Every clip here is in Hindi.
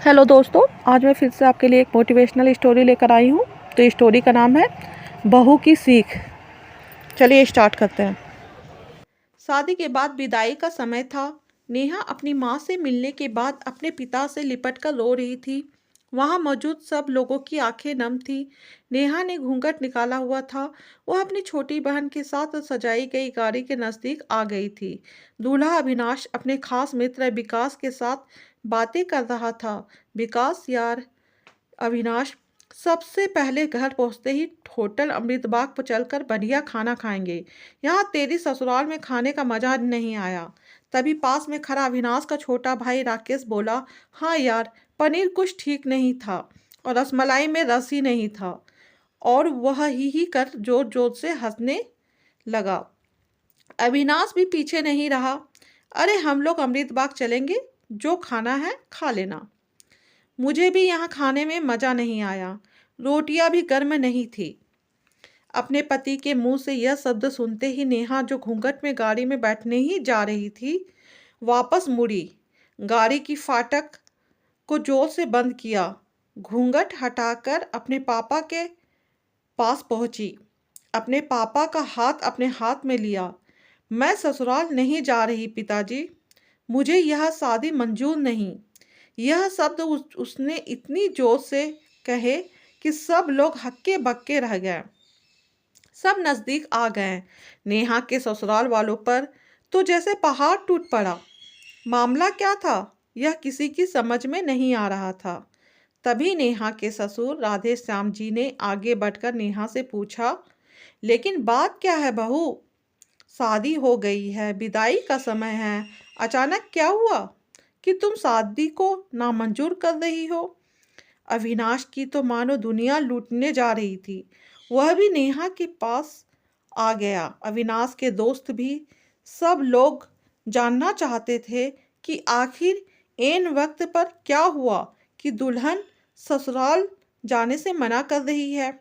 हेलो दोस्तों, आज मैं फिर से आपके लिए एक मोटिवेशनल स्टोरी लेकर आई हूँ। तो इस स्टोरी का नाम है बहू की सीख। चलिए स्टार्ट करते हैं। शादी के बाद विदाई का समय था। नेहा अपनी माँ से मिलने के बाद अपने पिता से लिपट कर रो रही थी। वहाँ मौजूद सब लोगों की आंखें नम थी। नेहा ने घूंघट निकाला हुआ था। वह अपनी छोटी बहन के साथ सजाई गई गाड़ी के नज़दीक आ गई थी। दूल्हा अविनाश अपने खास मित्र विकास के साथ बातें कर रहा था। विकास यार, अविनाश, सबसे पहले घर पहुंचते ही होटल अमृतबाग पर चलकर बढ़िया खाना खाएंगे। यहाँ तेरी ससुराल में खाने का मजा नहीं आया। तभी पास में खड़ा अविनाश का छोटा भाई राकेश बोला, हाँ यार, पनीर कुछ ठीक नहीं था और रसमलाई में रस ही नहीं था। और वह ही कर जोर जोर से हंसने लगा। अविनाश भी पीछे नहीं रहा। अरे हम लोग अमृतबाग चलेंगे, जो खाना है खा लेना। मुझे भी यहाँ खाने में मज़ा नहीं आया। रोटियां भी गर्म नहीं थी। अपने पति के मुंह से यह शब्द सुनते ही नेहा, जो घूंघट में गाड़ी में बैठने ही जा रही थी, वापस मुड़ी। गाड़ी की फाटक को जोर से बंद किया। घूंघट हटाकर अपने पापा के पास पहुंची। अपने पापा का हाथ अपने हाथ में लिया। मैं ससुराल नहीं जा रही पिताजी। मुझे यह शादी मंजूर नहीं। यह शब्द उसने इतनी जोर से कहे कि सब लोग हक्के बक्के रह गए। सब नज़दीक आ गए। नेहा के ससुराल वालों पर तो जैसे पहाड़ टूट पड़ा। मामला क्या था, यह किसी की समझ में नहीं आ रहा था। तभी नेहा के ससुर राधे श्याम जी ने आगे बढ़कर नेहा से पूछा, लेकिन बात क्या है बहू? शादी हो गई है, विदाई का समय है, अचानक क्या हुआ कि तुम शादी को नामंजूर कर रही हो? अविनाश की तो मानो दुनिया लूटने जा रही थी। वह भी नेहा के पास आ गया। अविनाश के दोस्त भी, सब लोग जानना चाहते थे कि आखिर ऐन वक्त पर क्या हुआ कि दुल्हन ससुराल जाने से मना कर रही है।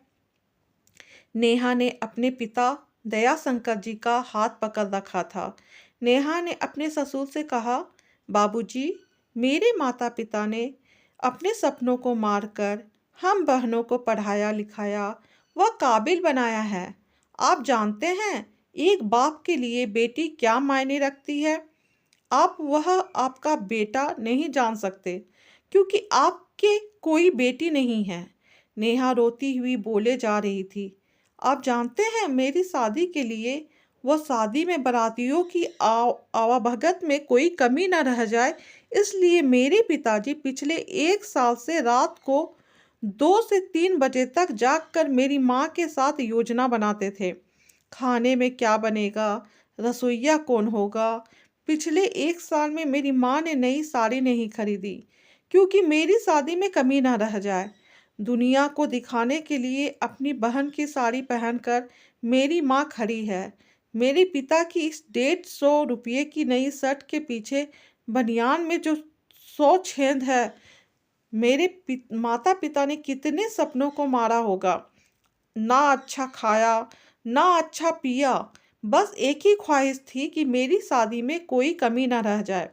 नेहा ने अपने पिता दयाशंकर जी का हाथ पकड़ रखा था। नेहा ने अपने ससुर से कहा, बाबूजी, मेरे माता पिता ने अपने सपनों को मारकर हम बहनों को पढ़ाया लिखाया व काबिल बनाया है। आप जानते हैं एक बाप के लिए बेटी क्या मायने रखती है। आप वह आपका बेटा नहीं जान सकते क्योंकि आपके कोई बेटी नहीं है। नेहा रोती हुई बोले जा रही थी, आप जानते हैं मेरी शादी के लिए वह शादी में बारातियों की आवाभगत में कोई कमी न रह जाए, इसलिए मेरे पिताजी पिछले 1 साल से रात को 2 से 3 बजे तक जागकर मेरी माँ के साथ योजना बनाते थे। खाने में क्या बनेगा, रसोइया कौन होगा। पिछले 1 साल में मेरी माँ ने नई साड़ी नहीं खरीदी क्योंकि मेरी शादी में कमी न रह जाए। दुनिया को दिखाने के लिए अपनी बहन की साड़ी पहनकर मेरी माँ खड़ी है। मेरे पिता की इस 150 रुपये की नई शर्ट के पीछे बनियान में जो 100 छेद है, मेरे माता पिता ने कितने सपनों को मारा होगा। ना अच्छा खाया, ना अच्छा पिया, बस एक ही ख्वाहिश थी कि मेरी शादी में कोई कमी ना रह जाए।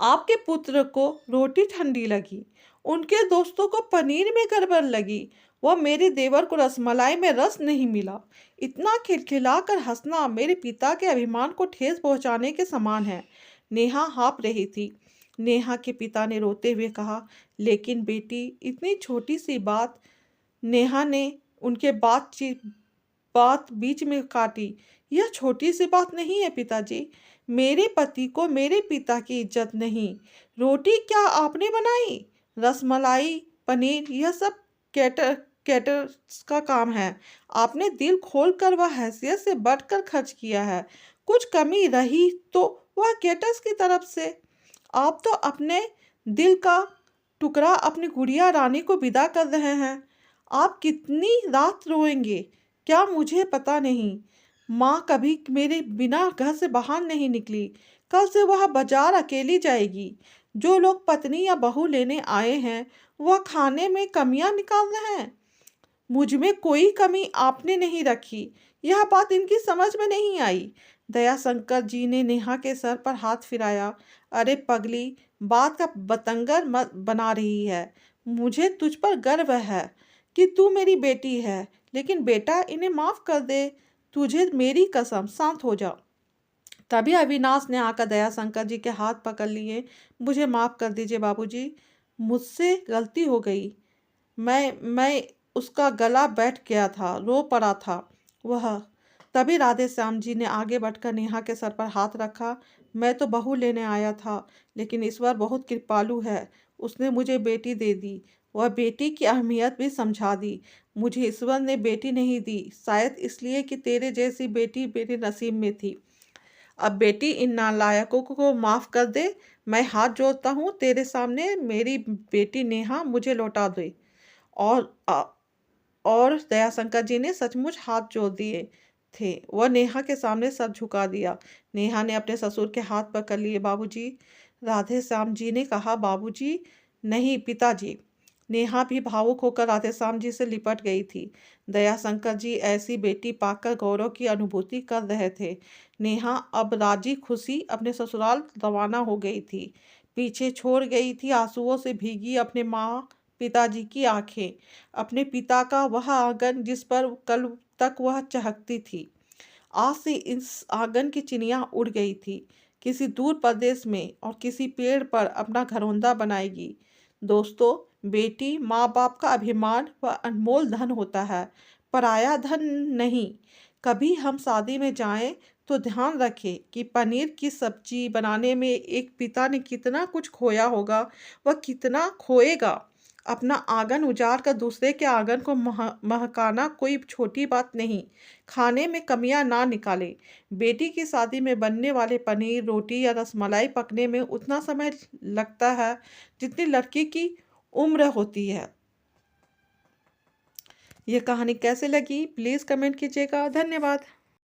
आपके पुत्र को रोटी ठंडी लगी, उनके दोस्तों को पनीर में गड़बड़ लगी, वह मेरे देवर को रसमलाई में रस नहीं मिला। इतना खिलखिलाकर हंसना मेरे पिता के अभिमान को ठेस पहुंचाने के समान है। नेहा हाँफ रही थी। नेहा के पिता ने रोते हुए कहा, लेकिन बेटी, इतनी छोटी सी बात। नेहा ने उनके बात बीच में काटी। यह छोटी सी बात नहीं है पिताजी। मेरे पति को मेरे पिता की इज्जत नहीं। रोटी क्या आपने बनाई? रसमलाई, पनीर, यह सब कैटर्स का काम है। आपने दिल खोल कर व हैसियत से बढ़कर खर्च किया है। कुछ कमी रही तो वह कैटर्स की तरफ से। आप तो अपने दिल का टुकड़ा अपनी गुड़िया रानी को विदा कर रहे हैं। आप कितनी रात रोएंगे क्या मुझे पता नहीं। माँ कभी मेरे बिना घर से बाहर नहीं निकली। कल से वह बाजार अकेली जाएगी। जो लोग पत्नी या बहू लेने आए हैं वह खाने में कमियां निकाल रहे हैं। मुझ में कोई कमी आपने नहीं रखी यह बात इनकी समझ में नहीं आई। दयाशंकर जी ने नेहा के सर पर हाथ फिराया। अरे पगली, बात का बतंगर मत बना रही है। मुझे तुझ पर गर्व है कि तू मेरी बेटी है, लेकिन बेटा इन्हें माफ कर दे। तुझे मेरी कसम, शांत हो जा। तभी अविनाश ने आकर दयाशंकर जी के हाथ पकड़ लिए। मुझे माफ कर दीजिए बाबूजी, मुझसे गलती हो गई। मैं उसका गला बैठ गया था, रो पड़ा था वह। तभी राधे श्याम जी ने आगे बढ़कर नेहा के सर पर हाथ रखा। मैं तो बहू लेने आया था, लेकिन ईश्वर बहुत कृपालु है, उसने मुझे बेटी दे दी। वह बेटी की अहमियत भी समझा दी। मुझे ईश्वर ने बेटी नहीं दी, शायद इसलिए कि तेरे जैसी बेटी मेरे नसीब में थी। अब बेटी इन नालायकों को माफ कर दे। मैं हाथ जोड़ता हूँ तेरे सामने, मेरी बेटी नेहा मुझे लौटा दे। और और दयाशंकर जी ने सचमुच हाथ जोड़ दिए थे। वह नेहा के सामने सर झुका दिया। नेहा ने अपने ससुर के हाथ पकड़ लिए। बाबूजी, राधे श्याम जी ने कहा। बाबूजी नहीं, पिताजी। नेहा भी भावुक होकर राधे श्याम जी से लिपट गई थी। दयाशंकर जी ऐसी बेटी पाकर गौरव की अनुभूति कर रहे थे। नेहा अब राजी खुशी अपने ससुराल रवाना हो गई थी। पीछे छोड़ गई थी आंसुओं से भीगी अपने माँ पिताजी की आंखें, अपने पिता का वह आंगन जिस पर कल तक वह चहकती थी। आज से इस आंगन की चिड़िया उड़ गई थी, किसी दूर प्रदेश में और किसी पेड़ पर अपना घरौंदा बनाएगी। दोस्तों, बेटी माँ बाप का अभिमान व अनमोल धन होता है, पराया धन नहीं। कभी हम शादी में जाएं तो ध्यान रखें कि पनीर की सब्जी बनाने में एक पिता ने कितना कुछ खोया होगा, वह कितना खोएगा। अपना आंगन उजाड़ कर दूसरे के आंगन को महकाना कोई छोटी बात नहीं। खाने में कमियां ना निकालें। बेटी की शादी में बनने वाले पनीर, रोटी या रसमलाई पकने में उतना समय लगता है जितनी लड़की की उम्र होती है। यह कहानी कैसे लगी प्लीज़ कमेंट कीजिएगा। धन्यवाद।